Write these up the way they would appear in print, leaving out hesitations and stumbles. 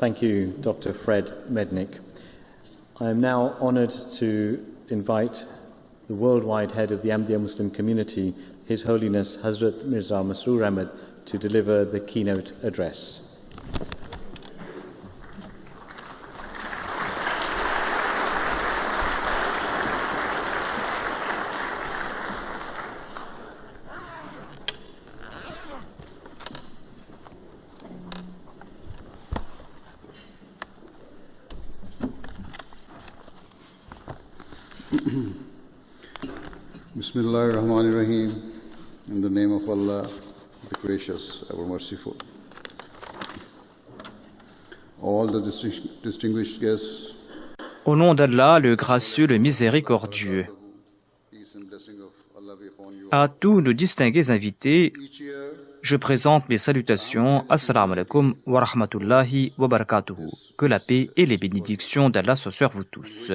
Thank you, Dr. Fred Mednick. I am now honoured to invite the worldwide head of the Ahmadiyya Muslim community, His Holiness Hazrat Mirza Masroor Ahmad, to deliver the keynote address. Bismillahir Rahmanir Rahim. In the name of Allah, the Gracious, ever Merciful. All the distinguished guests. Au nom d'Allah, le gracieux, le miséricordieux. À tous nos distingués invités, je présente mes salutations. Assalamu alaikum wa rahmatullahi wa barakatuhu. Que la paix et les bénédictions d'Allah soient sur vous tous.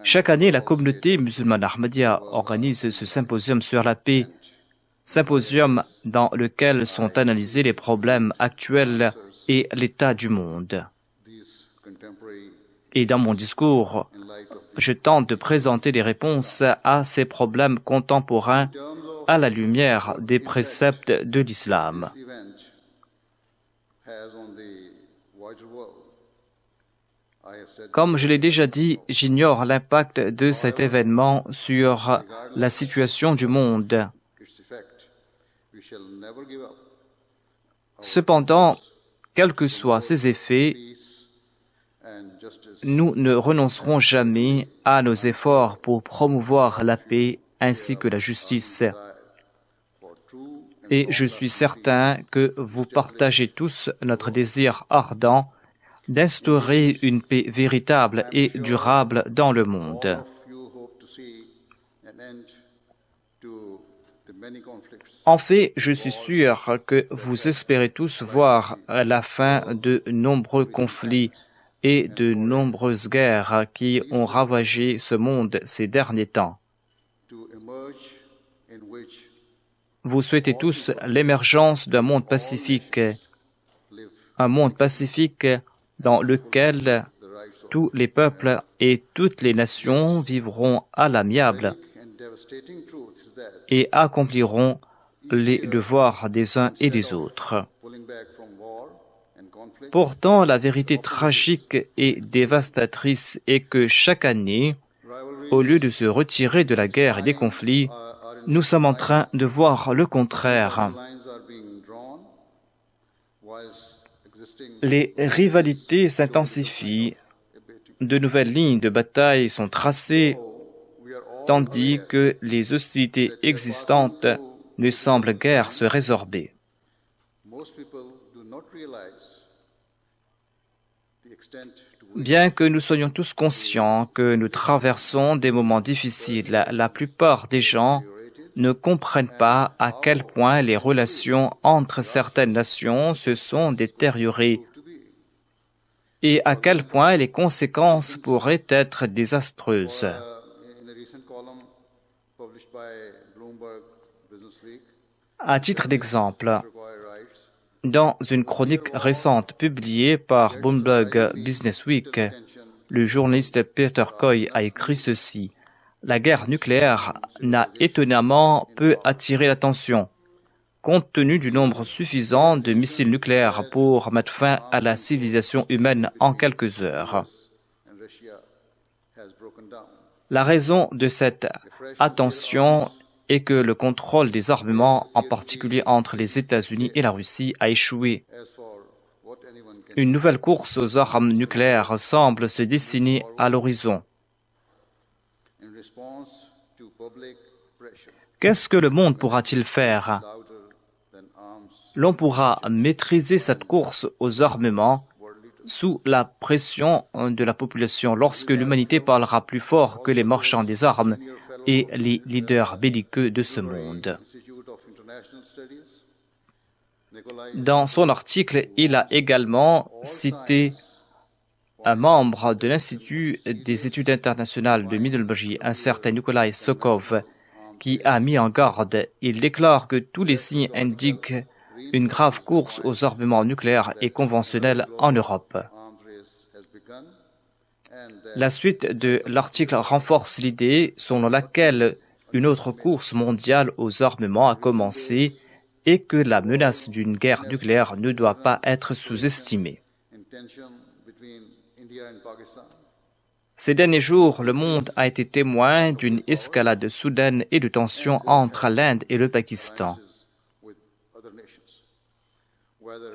Chaque année, la communauté musulmane Ahmadiyya organise ce symposium sur la paix, symposium dans lequel sont analysés les problèmes actuels et l'état du monde. Et dans mon discours, je tente de présenter des réponses à ces problèmes contemporains à la lumière des préceptes de l'islam. Comme je l'ai déjà dit, j'ignore l'impact de cet événement sur la situation du monde. Cependant, quels que soient ses effets, nous ne renoncerons jamais à nos efforts pour promouvoir la paix ainsi que la justice. Et je suis certain que vous partagez tous notre désir ardent d'instaurer une paix véritable et durable dans le monde. En fait, je suis sûr que vous espérez tous voir la fin de nombreux conflits et de nombreuses guerres qui ont ravagé ce monde ces derniers temps. Vous souhaitez tous l'émergence d'un monde pacifique, dans lequel tous les peuples et toutes les nations vivront à l'amiable et accompliront les devoirs des uns et des autres. Pourtant, la vérité tragique et dévastatrice est que chaque année, au lieu de se retirer de la guerre et des conflits, nous sommes en train de voir le contraire. Les rivalités s'intensifient, de nouvelles lignes de bataille sont tracées, tandis que les hostilités existantes ne semblent guère se résorber. Bien que nous soyons tous conscients que nous traversons des moments difficiles, la plupart des gens ne comprennent pas à quel point les relations entre certaines nations se sont détériorées et à quel point les conséquences pourraient être désastreuses. À titre d'exemple, dans une chronique récente publiée par Bloomberg Businessweek, le journaliste Peter Coy a écrit ceci: la guerre nucléaire n'a étonnamment peu attiré l'attention, compte tenu du nombre suffisant de missiles nucléaires pour mettre fin à la civilisation humaine en quelques heures. La raison de cette attention est que le contrôle des armements, en particulier entre les États-Unis et la Russie, a échoué. Une nouvelle course aux armes nucléaires semble se dessiner à l'horizon. Qu'est-ce que le monde pourra-t-il faire? L'on pourra maîtriser cette course aux armements sous la pression de la population lorsque l'humanité parlera plus fort que les marchands des armes et les leaders belliqueux de ce monde. Dans son article, il a également cité un membre de l'Institut des études internationales de Middelburg, un certain Nikolai Sokov, qui a mis en garde. Il déclare que tous les signes indiquent une grave course aux armements nucléaires et conventionnels en Europe. La suite de l'article renforce l'idée selon laquelle une autre course mondiale aux armements a commencé et que la menace d'une guerre nucléaire ne doit pas être sous-estimée. Ces derniers jours, le monde a été témoin d'une escalade soudaine et de tensions entre l'Inde et le Pakistan.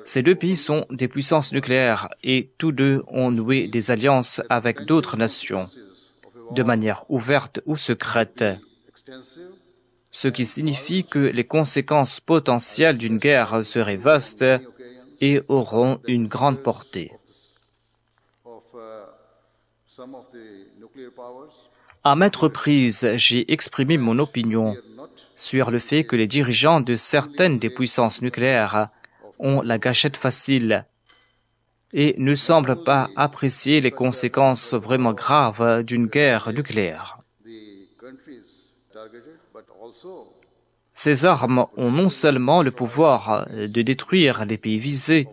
Ces deux pays sont des puissances nucléaires et tous deux ont noué des alliances avec d'autres nations, de manière ouverte ou secrète, ce qui signifie que les conséquences potentielles d'une guerre seraient vastes et auront une grande portée. À maintes reprises, j'ai exprimé mon opinion sur le fait que les dirigeants de certaines des puissances nucléaires ont la gâchette facile et ne semblent pas apprécier les conséquences vraiment graves d'une guerre nucléaire. Ces armes ont non seulement le pouvoir de détruire les pays visés,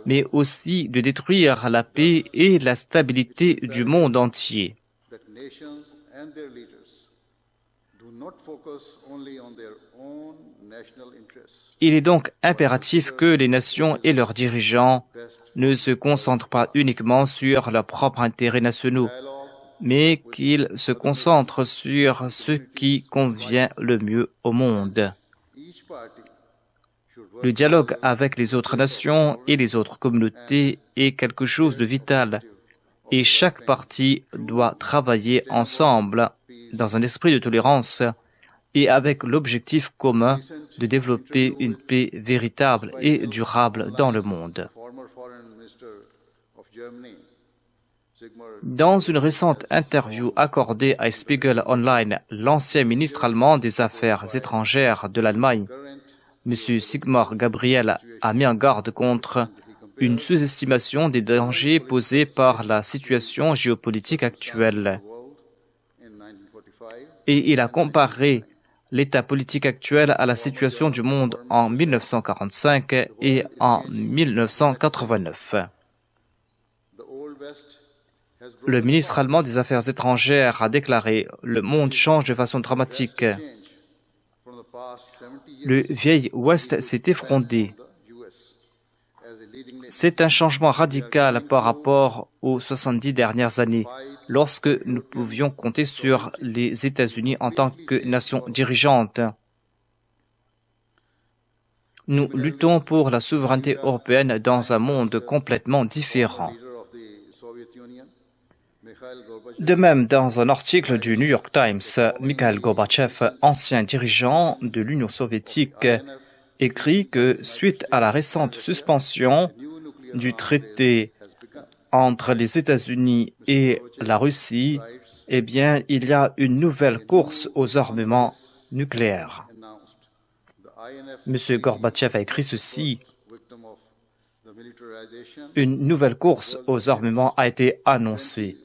mais aussi de détruire la paix et la stabilité du monde entier. Il est donc impératif que les nations et leurs dirigeants ne se concentrent pas uniquement sur leurs propres intérêts nationaux, mais qu'ils se concentrent sur ce qui convient le mieux au monde. Le dialogue avec les autres nations et les autres communautés est quelque chose de vital et chaque partie doit travailler ensemble dans un esprit de tolérance et avec l'objectif commun de développer une paix véritable et durable dans le monde. Dans une récente interview accordée à Spiegel Online, l'ancien ministre allemand des Affaires étrangères de l'Allemagne, M. Sigmar Gabriel, a mis en garde contre une sous-estimation des dangers posés par la situation géopolitique actuelle. Et il a comparé l'état politique actuel à la situation du monde en 1945 et en 1989. Le ministre allemand des Affaires étrangères a déclaré « Le monde change de façon dramatique. Le vieil Ouest s'est effondré. C'est un changement radical par rapport aux 70 dernières années, lorsque nous pouvions compter sur les États-Unis en tant que nation dirigeante. Nous luttons pour la souveraineté européenne dans un monde complètement différent. » De même, dans un article du New York Times, Mikhail Gorbatchev, ancien dirigeant de l'Union soviétique, écrit que suite à la récente suspension du traité entre les États-Unis et la Russie, eh bien, il y a une nouvelle course aux armements nucléaires. M. Gorbatchev a écrit ceci. Une nouvelle course aux armements a été annoncée.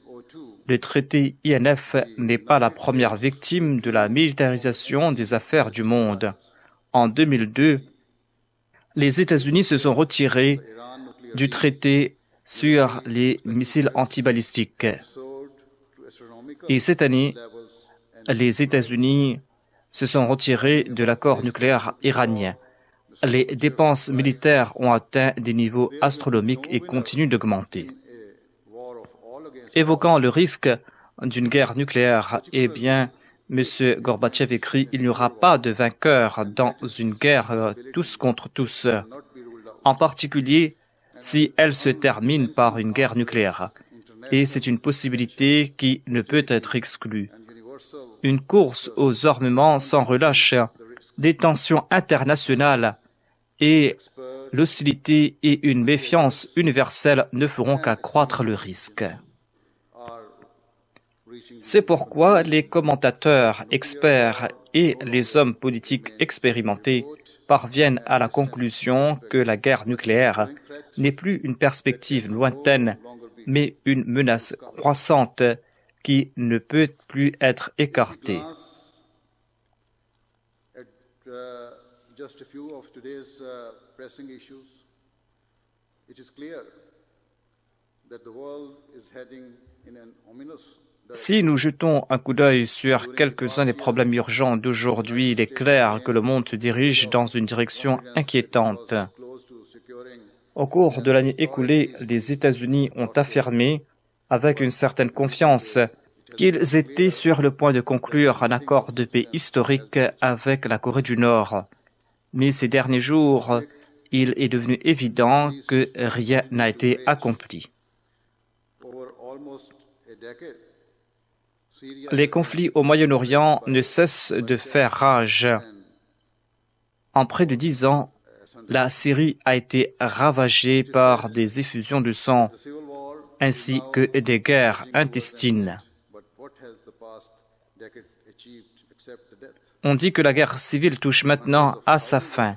Le traité INF n'est pas la première victime de la militarisation des affaires du monde. En 2002, les États-Unis se sont retirés du traité sur les missiles antibalistiques. Et cette année, les États-Unis se sont retirés de l'accord nucléaire iranien. Les dépenses militaires ont atteint des niveaux astronomiques et continuent d'augmenter. Évoquant le risque d'une guerre nucléaire, eh bien, M. Gorbatchev écrit « Il n'y aura pas de vainqueur dans une guerre tous contre tous, en particulier si elle se termine par une guerre nucléaire. Et c'est une possibilité qui ne peut être exclue. Une course aux armements sans relâche, des tensions internationales et l'hostilité et une méfiance universelle ne feront qu'accroître le risque. » C'est pourquoi les commentateurs, experts et les hommes politiques expérimentés parviennent à la conclusion que la guerre nucléaire n'est plus une perspective lointaine, mais une menace croissante qui ne peut plus être écartée. just a few of today's pressing issues, it is clear that the world is heading in an ominous Si nous jetons un coup d'œil sur quelques-uns des problèmes urgents d'aujourd'hui, il est clair que le monde se dirige dans une direction inquiétante. Au cours de l'année écoulée, les États-Unis ont affirmé, avec une certaine confiance, qu'ils étaient sur le point de conclure un accord de paix historique avec la Corée du Nord. Mais ces derniers jours, il est devenu évident que rien n'a été accompli. Les conflits au Moyen-Orient ne cessent de faire rage. En près de 10 ans, la Syrie a été ravagée par des effusions de sang, ainsi que des guerres intestines. On dit que la guerre civile touche maintenant à sa fin.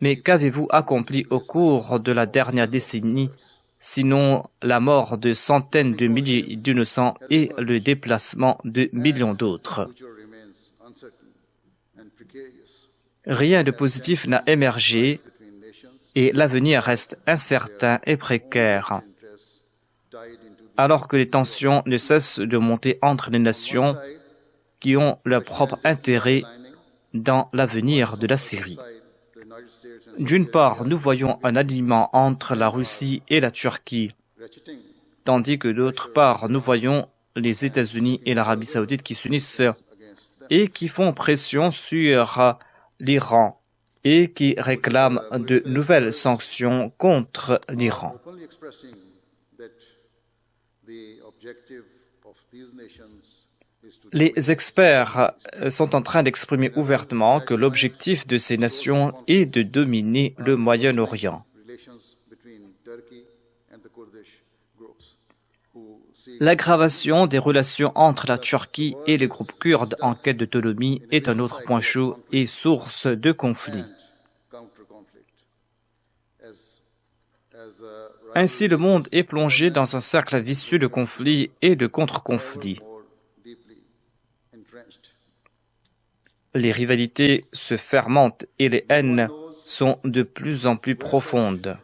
Mais qu'avez-vous accompli au cours de la dernière décennie, sinon la mort de centaines de milliers d'innocents et le déplacement de millions d'autres? Rien de positif n'a émergé et l'avenir reste incertain et précaire. Alors que les tensions ne cessent de monter entre les nations qui ont leur propre intérêt dans l'avenir de la Syrie. D'une part, nous voyons un alignement entre la Russie et la Turquie, tandis que d'autre part, nous voyons les États-Unis et l'Arabie saoudite qui s'unissent et qui font pression sur l'Iran et qui réclament de nouvelles sanctions contre l'Iran. Les experts sont en train d'exprimer ouvertement que l'objectif de ces nations est de dominer le Moyen-Orient. L'aggravation des relations entre la Turquie et les groupes kurdes en quête d'autonomie est un autre point chaud et source de conflits. Ainsi, le monde est plongé dans un cercle vicieux de conflits et de contre-conflits. Les rivalités se fermentent et les haines sont de plus en plus profondes.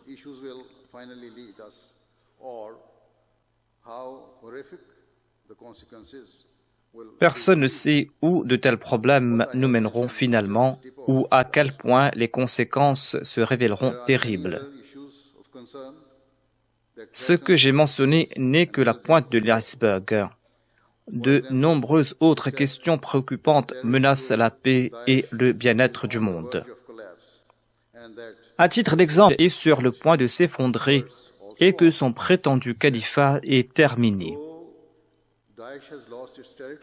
Personne ne sait où de tels problèmes nous mèneront finalement ou à quel point les conséquences se révéleront terribles. Ce que j'ai mentionné n'est que la pointe de l'iceberg. De nombreuses autres questions préoccupantes menacent la paix et le bien-être du monde. À titre d'exemple, est sur le point de s'effondrer et que son prétendu califat est terminé.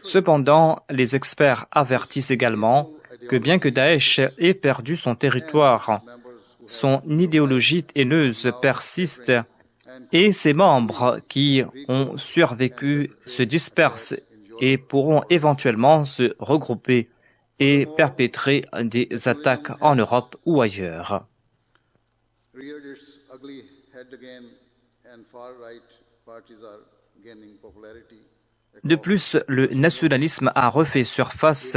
Cependant, les experts avertissent également que bien que Daesh ait perdu son territoire, son idéologie haineuse persiste et ses membres qui ont survécu se dispersent et pourront éventuellement se regrouper et perpétrer des attaques en Europe ou ailleurs. De plus, le nationalisme a refait surface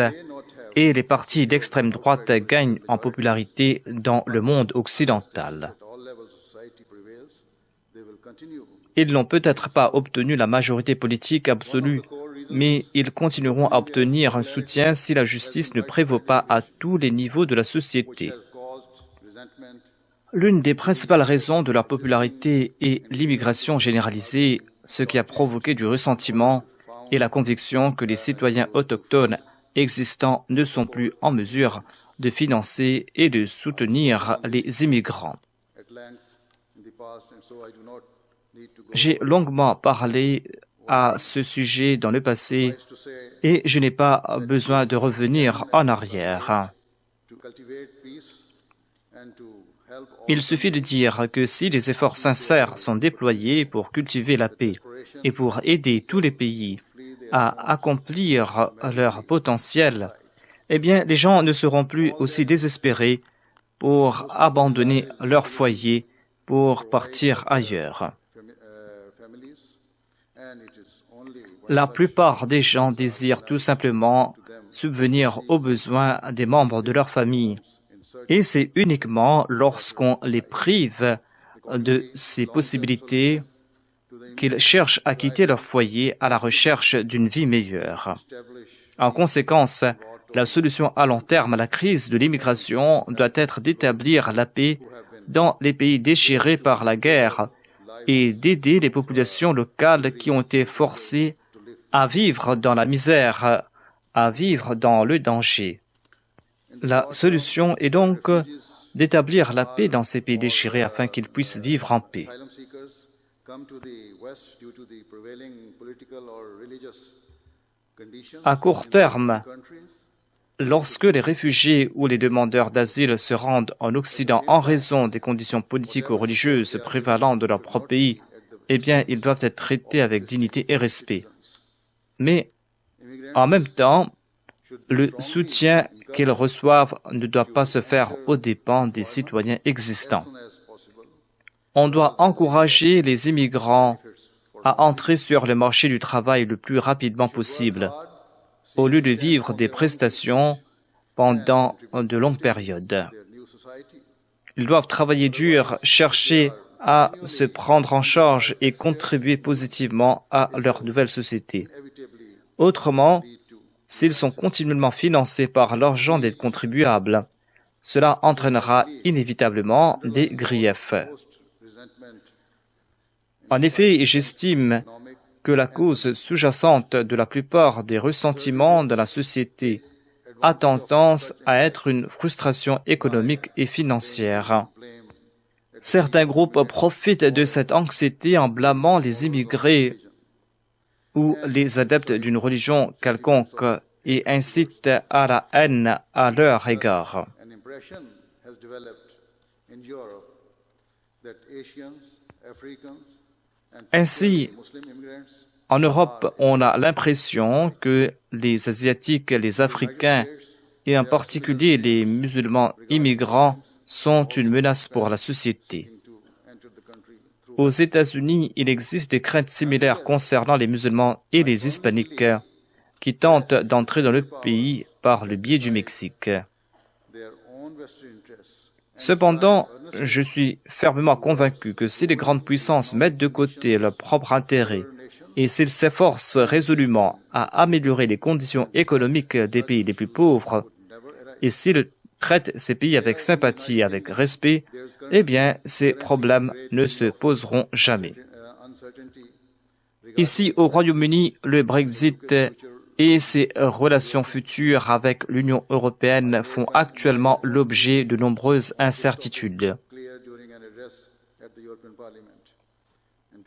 et les partis d'extrême droite gagnent en popularité dans le monde occidental. Ils n'ont peut-être pas obtenu la majorité politique absolue, mais ils continueront à obtenir un soutien si la justice ne prévaut pas à tous les niveaux de la société. L'une des principales raisons de leur popularité est l'immigration généralisée, ce qui a provoqué du ressentiment et la conviction que les citoyens autochtones existants ne sont plus en mesure de financer et de soutenir les immigrants. J'ai longuement parlé à ce sujet dans le passé et je n'ai pas besoin de revenir en arrière. Il suffit de dire que si des efforts sincères sont déployés pour cultiver la paix et pour aider tous les pays à accomplir leur potentiel, eh bien, les gens ne seront plus aussi désespérés pour abandonner leur foyer, pour partir ailleurs. La plupart des gens désirent tout simplement subvenir aux besoins des membres de leur famille Et c'est uniquement lorsqu'on les prive de ces possibilités qu'ils cherchent à quitter leur foyer à la recherche d'une vie meilleure. En conséquence, la solution à long terme à la crise de l'immigration doit être d'établir la paix dans les pays déchirés par la guerre et d'aider les populations locales qui ont été forcées à vivre dans la misère, à vivre dans le danger. La solution est donc d'établir la paix dans ces pays déchirés afin qu'ils puissent vivre en paix. À court terme, lorsque les réfugiés ou les demandeurs d'asile se rendent en Occident en raison des conditions politiques ou religieuses prévalant de leur propre pays, eh bien, ils doivent être traités avec dignité et respect. Mais, en même temps, le soutien qu'ils reçoivent ne doit pas se faire aux dépens des citoyens existants. On doit encourager les immigrants à entrer sur le marché du travail le plus rapidement possible, au lieu de vivre des prestations pendant de longues périodes. Ils doivent travailler dur, chercher à se prendre en charge et contribuer positivement à leur nouvelle société. Autrement, s'ils sont continuellement financés par l'argent des contribuables, cela entraînera inévitablement des griefs. En effet, j'estime que la cause sous-jacente de la plupart des ressentiments dans la société a tendance à être une frustration économique et financière. Certains groupes profitent de cette anxiété en blâmant les immigrés ou les adeptes d'une religion quelconque et incitent à la haine à leur égard. Ainsi, en Europe, on a l'impression que les Asiatiques, les Africains et en particulier les musulmans immigrants sont une menace pour la société. Aux États-Unis, il existe des craintes similaires concernant les musulmans et les hispaniques qui tentent d'entrer dans le pays par le biais du Mexique. Cependant, je suis fermement convaincu que si les grandes puissances mettent de côté leurs propres intérêts et s'ils s'efforcent résolument à améliorer les conditions économiques des pays les plus pauvres, et s'ils traitent ces pays avec sympathie et avec respect, eh bien, ces problèmes ne se poseront jamais. Ici, au Royaume-Uni, le Brexit et ses relations futures avec l'Union européenne font actuellement l'objet de nombreuses incertitudes.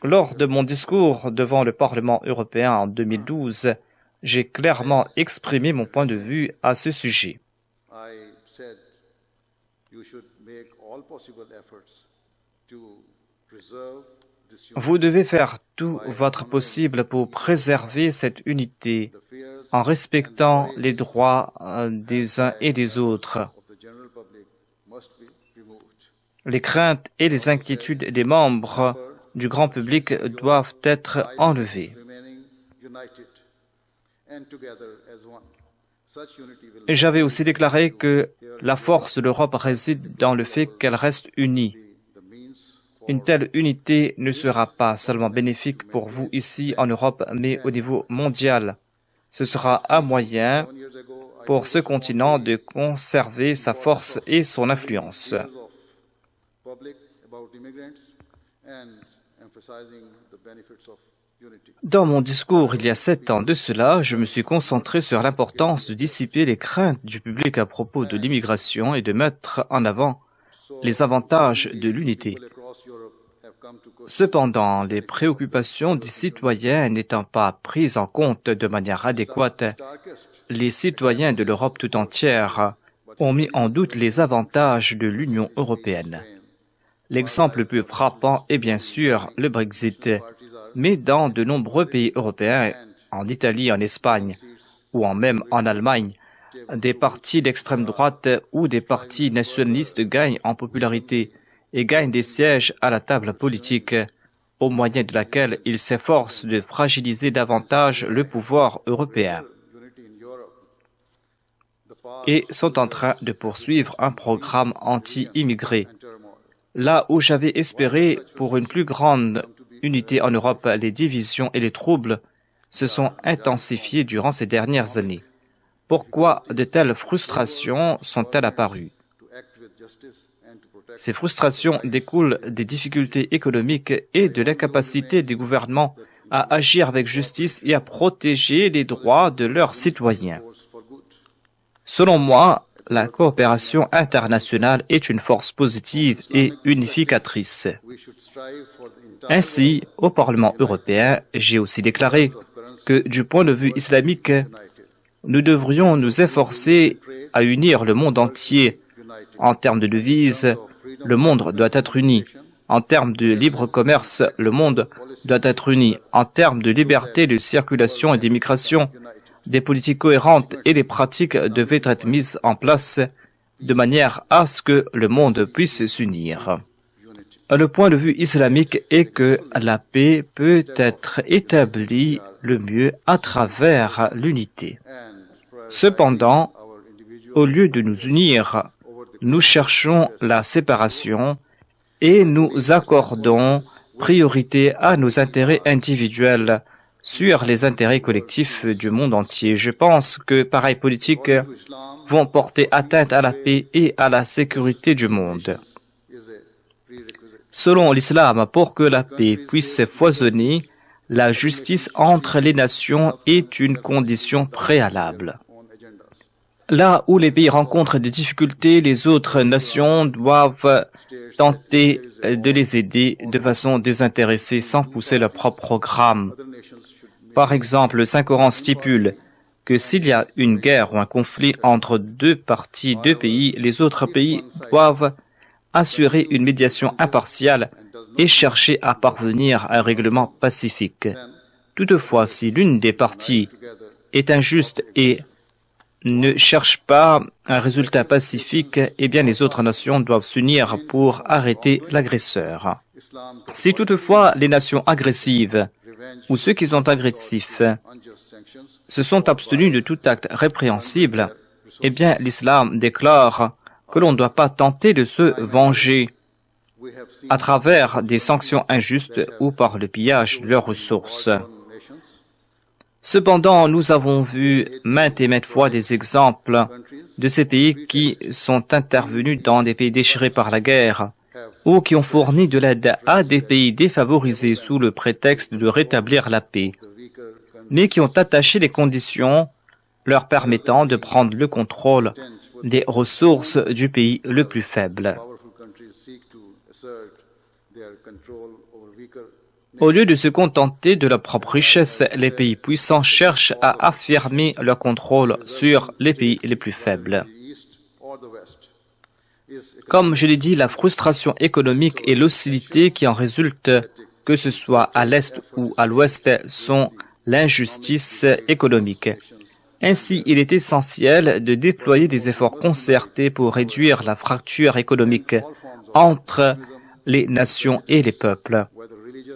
Lors de mon discours devant le Parlement européen en 2012, j'ai clairement exprimé mon point de vue à ce sujet. Vous devez faire tout votre possible pour préserver cette unité en respectant les droits des uns et des autres. Les craintes et les inquiétudes des membres du grand public doivent être enlevées. Et j'avais aussi déclaré que la force de l'Europe réside dans le fait qu'elle reste unie. Une telle unité ne sera pas seulement bénéfique pour vous ici en Europe, mais au niveau mondial. Ce sera un moyen pour ce continent de conserver sa force et son influence. Dans mon discours il y a 7 ans de cela, je me suis concentré sur l'importance de dissiper les craintes du public à propos de l'immigration et de mettre en avant les avantages de l'unité. Cependant, les préoccupations des citoyens n'étant pas prises en compte de manière adéquate, les citoyens de l'Europe tout entière ont mis en doute les avantages de l'Union européenne. L'exemple le plus frappant est bien sûr le Brexit, mais dans de nombreux pays européens, en Italie, en Espagne ou même en Allemagne, des partis d'extrême droite ou des partis nationalistes gagnent en popularité et gagnent des sièges à la table politique, au moyen de laquelle ils s'efforcent de fragiliser davantage le pouvoir européen. et sont en train de poursuivre un programme anti-immigré. Là où j'avais espéré pour une plus grande unité en Europe, les divisions et les troubles se sont intensifiés durant ces dernières années. Pourquoi de telles frustrations sont-elles apparues? Ces frustrations découlent des difficultés économiques et de l'incapacité des gouvernements à agir avec justice et à protéger les droits de leurs citoyens. Selon moi, la coopération internationale est une force positive et unificatrice. Ainsi, au Parlement européen, j'ai aussi déclaré que, du point de vue islamique, nous devrions nous efforcer à unir le monde entier. En termes de devises, le monde doit être uni. En termes de libre commerce, le monde doit être uni. En termes de liberté de circulation et d'immigration, des politiques cohérentes et des pratiques devaient être mises en place de manière à ce que le monde puisse s'unir. Le point de vue islamique est que la paix peut être établie le mieux à travers l'unité. Cependant, au lieu de nous unir, nous cherchons la séparation et nous accordons priorité à nos intérêts individuels sur les intérêts collectifs du monde entier. Je pense que pareilles politiques vont porter atteinte à la paix et à la sécurité du monde. Selon l'islam, pour que la paix puisse foisonner, la justice entre les nations est une condition préalable. Là où les pays rencontrent des difficultés, les autres nations doivent tenter de les aider de façon désintéressée sans pousser leur propre programme. Par exemple, le Saint-Coran stipule que s'il y a une guerre ou un conflit entre deux parties, deux pays, les autres pays doivent assurer une médiation impartiale et chercher à parvenir à un règlement pacifique. Toutefois, si l'une des parties est injuste et ne cherche pas un résultat pacifique, eh bien les autres nations doivent s'unir pour arrêter l'agresseur. Si toutefois les nations agressives ou ceux qui sont agressifs se sont abstenus de tout acte répréhensible, eh bien l'islam déclare que l'on ne doit pas tenter de se venger à travers des sanctions injustes ou par le pillage de leurs ressources. Cependant, nous avons vu maintes et maintes fois des exemples de ces pays qui sont intervenus dans des pays déchirés par la guerre ou qui ont fourni de l'aide à des pays défavorisés sous le prétexte de rétablir la paix, mais qui ont attaché les conditions leur permettant de prendre le contrôle des ressources du pays le plus faible. Au lieu de se contenter de leur propre richesse, les pays puissants cherchent à affirmer leur contrôle sur les pays les plus faibles. Comme je l'ai dit, la frustration économique et l'hostilité qui en résultent, que ce soit à l'Est ou à l'Ouest, sont l'injustice économique. Ainsi, il est essentiel de déployer des efforts concertés pour réduire la fracture économique entre les nations et les peuples.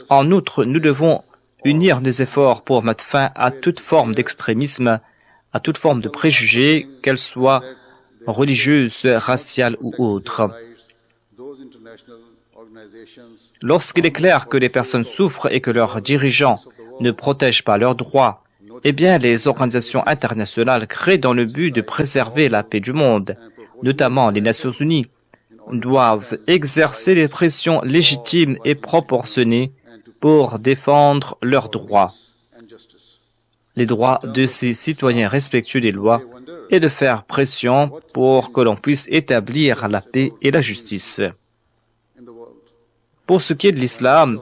En outre, nous devons unir nos efforts pour mettre fin à toute forme d'extrémisme, à toute forme de préjugés, qu'elles soient religieuses, raciales ou autres. Lorsqu'il est clair que les personnes souffrent et que leurs dirigeants ne protègent pas leurs droits, eh bien, les organisations internationales créées dans le but de préserver la paix du monde, notamment les Nations Unies, doivent exercer des pressions légitimes et proportionnées pour défendre leurs droits, les droits de ces citoyens respectueux des lois, et de faire pression pour que l'on puisse établir la paix et la justice. Pour ce qui est de l'islam,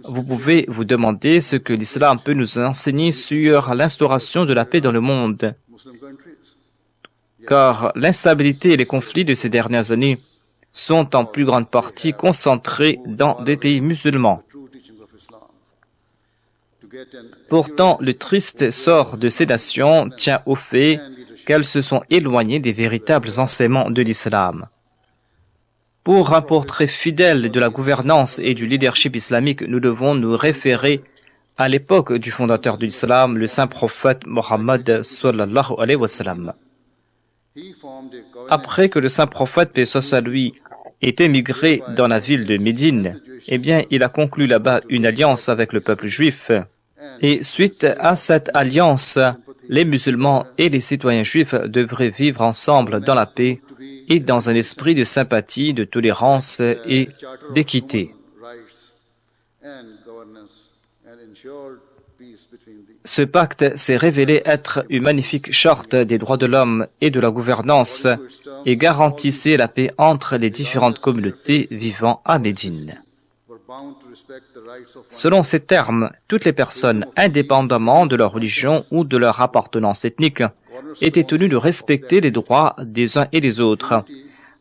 vous pouvez vous demander ce que l'islam peut nous enseigner sur l'instauration de la paix dans le monde, car l'instabilité et les conflits de ces dernières années sont en plus grande partie concentrés dans des pays musulmans. Pourtant, le triste sort de ces nations tient au fait qu'elles se sont éloignées des véritables enseignements de l'islam. Pour un portrait fidèle de la gouvernance et du leadership islamique, nous devons nous référer à l'époque du fondateur de l'islam, le saint prophète Mohammed sallallahu alayhi wa sallam. Après que le saint prophète, paix soit sur lui, ait émigré dans la ville de Médine, eh bien, il a conclu là-bas une alliance avec le peuple juif. Et suite à cette alliance, les musulmans et les citoyens juifs devraient vivre ensemble dans la paix et dans un esprit de sympathie, de tolérance et d'équité. Ce pacte s'est révélé être une magnifique charte des droits de l'homme et de la gouvernance et garantissait la paix entre les différentes communautés vivant à Médine. Selon ces termes, toutes les personnes, indépendamment de leur religion ou de leur appartenance ethnique, étaient tenues de respecter les droits des uns et des autres.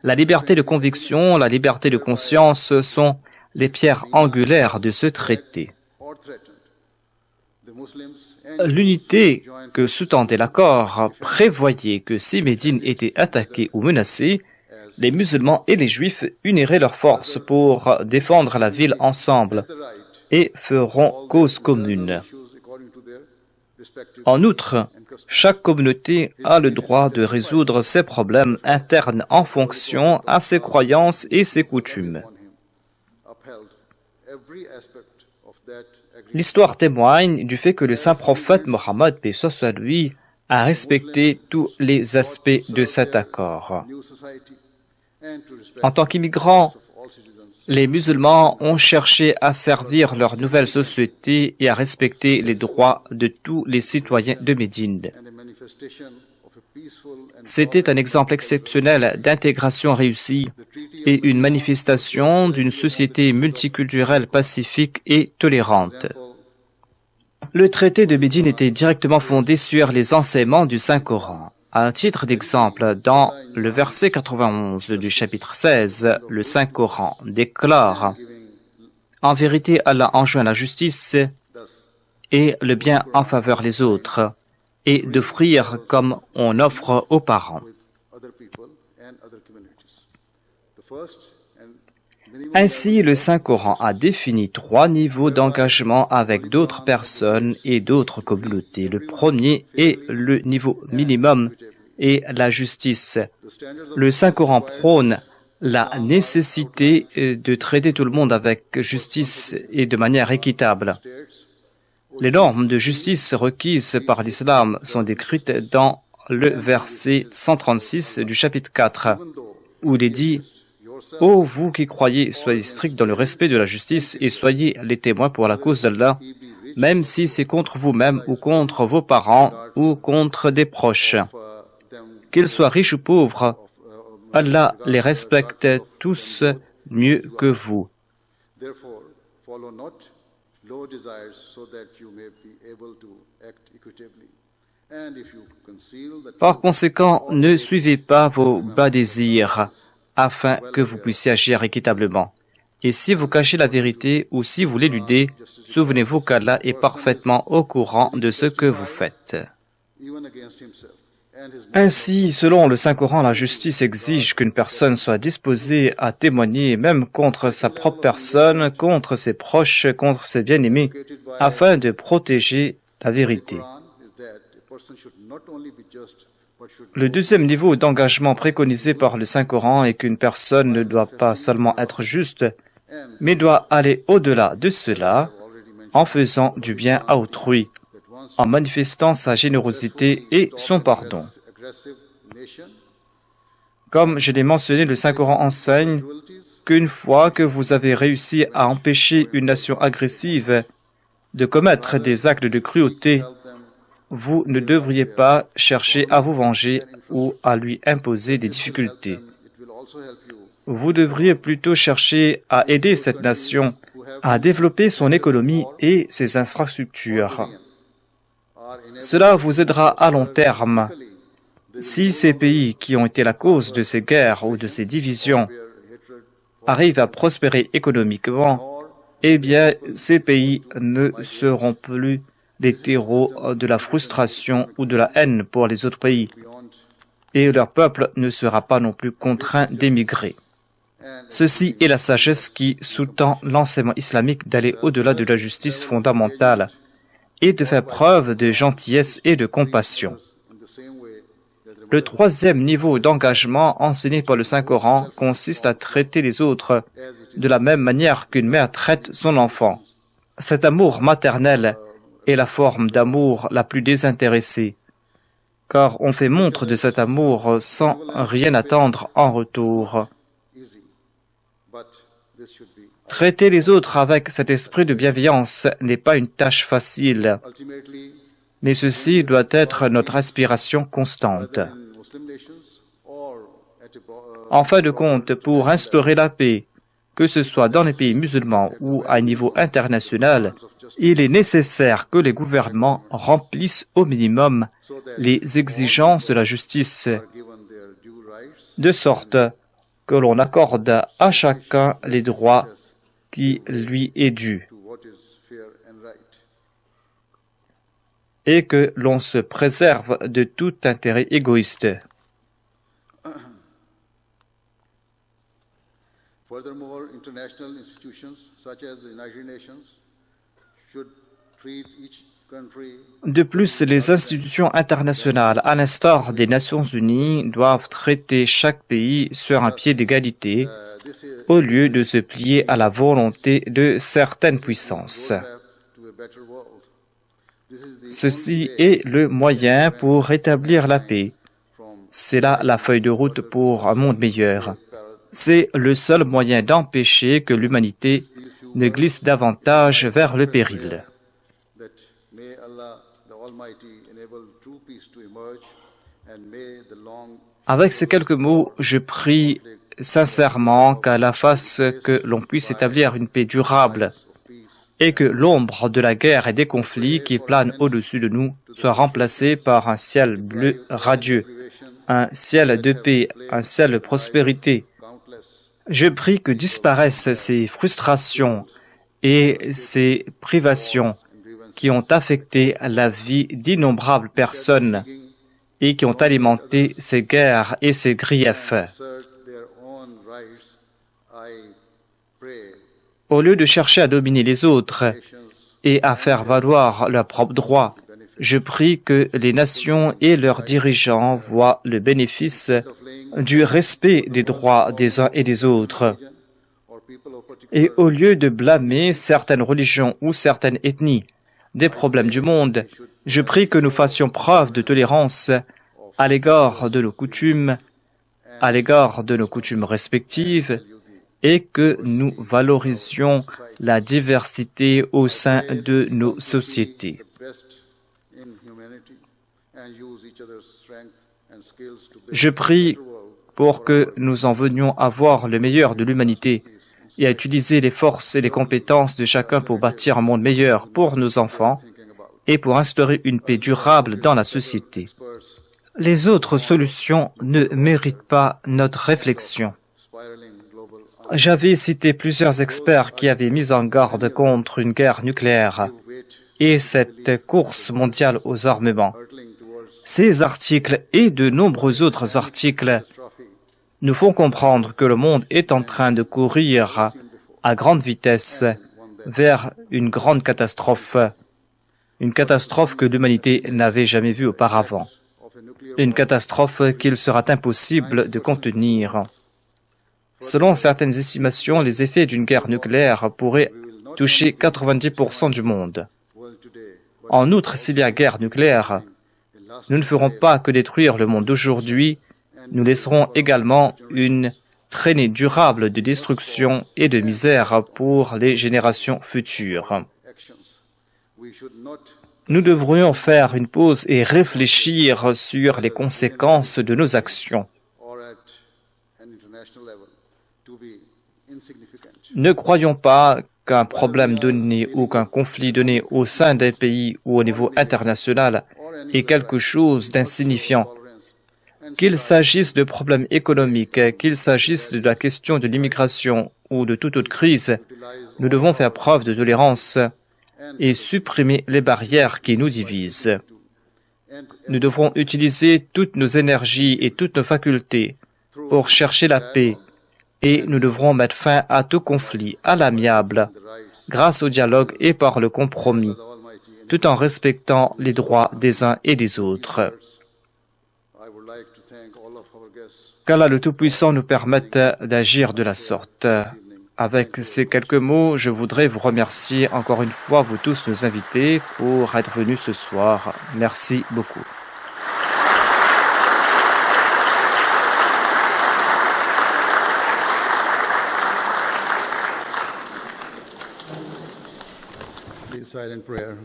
La liberté de conviction, la liberté de conscience sont les pierres angulaires de ce traité. L'unité que sous-tendait l'accord prévoyait que si Médine était attaquée ou menacée, les musulmans et les juifs uniraient leurs forces pour défendre la ville ensemble et feront cause commune. En outre, chaque communauté a le droit de résoudre ses problèmes internes en fonction à ses croyances et ses coutumes. L'histoire témoigne du fait que le saint prophète Mohammed, paix soit sur lui, a respecté tous les aspects de cet accord. En tant qu'immigrants, les musulmans ont cherché à servir leur nouvelle société et à respecter les droits de tous les citoyens de Médine. C'était un exemple exceptionnel d'intégration réussie et une manifestation d'une société multiculturelle pacifique et tolérante. Le traité de Médine était directement fondé sur les enseignements du Saint-Coran. À titre d'exemple, dans le verset 91 du chapitre 16, le Saint-Coran déclare « En vérité, Allah enjoint la justice et le bien en faveur des autres, et d'offrir comme on offre aux parents. » Ainsi, le Saint-Coran a défini 3 niveaux d'engagement avec d'autres personnes et d'autres communautés. Le premier est le niveau minimum et la justice. Le Saint-Coran prône la nécessité de traiter tout le monde avec justice et de manière équitable. Les normes de justice requises par l'islam sont décrites dans le verset 136 du chapitre 4, où il est dit « Ô vous qui croyez, soyez stricts dans le respect de la justice et soyez les témoins pour la cause d'Allah, même si c'est contre vous-même ou contre vos parents ou contre des proches. Qu'ils soient riches ou pauvres, Allah les respecte tous mieux que vous. » Par conséquent, ne suivez pas vos bas désirs afin que vous puissiez agir équitablement. Et si vous cachez la vérité ou si vous l'éludez, souvenez-vous qu'Allah est parfaitement au courant de ce que vous faites. Ainsi, selon le Saint-Coran, la justice exige qu'une personne soit disposée à témoigner même contre sa propre personne, contre ses proches, contre ses bien-aimés, afin de protéger la vérité. Le deuxième niveau d'engagement préconisé par le Saint-Coran est qu'une personne ne doit pas seulement être juste, mais doit aller au-delà de cela en faisant du bien à autrui, en manifestant sa générosité et son pardon. Comme je l'ai mentionné, le Saint-Coran enseigne qu'une fois que vous avez réussi à empêcher une nation agressive de commettre des actes de cruauté, vous ne devriez pas chercher à vous venger ou à lui imposer des difficultés. Vous devriez plutôt chercher à aider cette nation à développer son économie et ses infrastructures. Cela vous aidera à long terme. Si ces pays qui ont été la cause de ces guerres ou de ces divisions arrivent à prospérer économiquement, eh bien, ces pays ne seront plus les terreaux de la frustration ou de la haine pour les autres pays, et leur peuple ne sera pas non plus contraint d'émigrer. Ceci est la sagesse qui sous-tend l'enseignement islamique d'aller au-delà de la justice fondamentale et de faire preuve de gentillesse et de compassion. Le troisième niveau d'engagement enseigné par le Saint-Coran consiste à traiter les autres de la même manière qu'une mère traite son enfant. Cet amour maternel est la forme d'amour la plus désintéressée, car on fait montre de cet amour sans rien attendre en retour. Traiter les autres avec cet esprit de bienveillance n'est pas une tâche facile, mais ceci doit être notre aspiration constante. En fin de compte, pour instaurer la paix, que ce soit dans les pays musulmans ou à un niveau international, il est nécessaire que les gouvernements remplissent au minimum les exigences de la justice, de sorte que l'on accorde à chacun les droits qui lui est dû et que l'on se préserve de tout intérêt égoïste. Furthermore, international institutions such as the United Nations should treat each country. De plus, les institutions internationales, à l'instar des Nations Unies, doivent traiter chaque pays sur un pied d'égalité, au lieu de se plier à la volonté de certaines puissances. Ceci est le moyen pour rétablir la paix. C'est là la feuille de route pour un monde meilleur. C'est le seul moyen d'empêcher que l'humanité ne glisse davantage vers le péril. Avec ces quelques mots, je prie sincèrement qu'Allah fasse que l'on puisse établir une paix durable et que l'ombre de la guerre et des conflits qui planent au-dessus de nous soit remplacée par un ciel bleu radieux, un ciel de paix, un ciel de prospérité. Je prie que disparaissent ces frustrations et ces privations qui ont affecté la vie d'innombrables personnes et qui ont alimenté ces guerres et ces griefs. Au lieu de chercher à dominer les autres et à faire valoir leurs propres droits, je prie que les nations et leurs dirigeants voient le bénéfice du respect des droits des uns et des autres. Et au lieu de blâmer certaines religions ou certaines ethnies des problèmes du monde, je prie que nous fassions preuve de tolérance à l'égard de nos coutumes, à l'égard de nos coutumes respectives, et que nous valorisions la diversité au sein de nos sociétés. Je prie pour que nous en venions à voir le meilleur de l'humanité et à utiliser les forces et les compétences de chacun pour bâtir un monde meilleur pour nos enfants et pour instaurer une paix durable dans la société. Les autres solutions ne méritent pas notre réflexion. J'avais cité plusieurs experts qui avaient mis en garde contre une guerre nucléaire et cette course mondiale aux armements. Ces articles et de nombreux autres articles nous font comprendre que le monde est en train de courir à grande vitesse vers une grande catastrophe, une catastrophe que l'humanité n'avait jamais vue auparavant, une catastrophe qu'il sera impossible de contenir. Selon certaines estimations, les effets d'une guerre nucléaire pourraient toucher 90% du monde. En outre, s'il y a guerre nucléaire, nous ne ferons pas que détruire le monde d'aujourd'hui, nous laisserons également une traînée durable de destruction et de misère pour les générations futures. Nous devrions faire une pause et réfléchir sur les conséquences de nos actions. Ne croyons pas qu'un problème donné ou qu'un conflit donné au sein d'un pays ou au niveau international est quelque chose d'insignifiant. Qu'il s'agisse de problèmes économiques, qu'il s'agisse de la question de l'immigration ou de toute autre crise, nous devons faire preuve de tolérance et supprimer les barrières qui nous divisent. Nous devrons utiliser toutes nos énergies et toutes nos facultés pour chercher la paix et nous devrons mettre fin à tout conflit à l'amiable grâce au dialogue et par le compromis, tout en respectant les droits des uns et des autres. thank all of our guests. Qu'Allah le Tout-Puissant nous permette d'agir de la sorte. Avec ces quelques mots, je voudrais vous remercier encore une fois, vous tous nos invités, pour être venus ce soir. Merci beaucoup. Please silent prayer.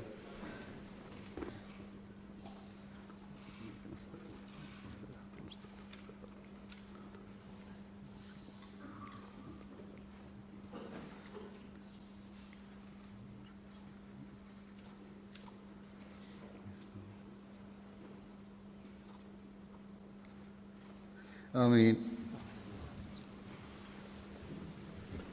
Ameen.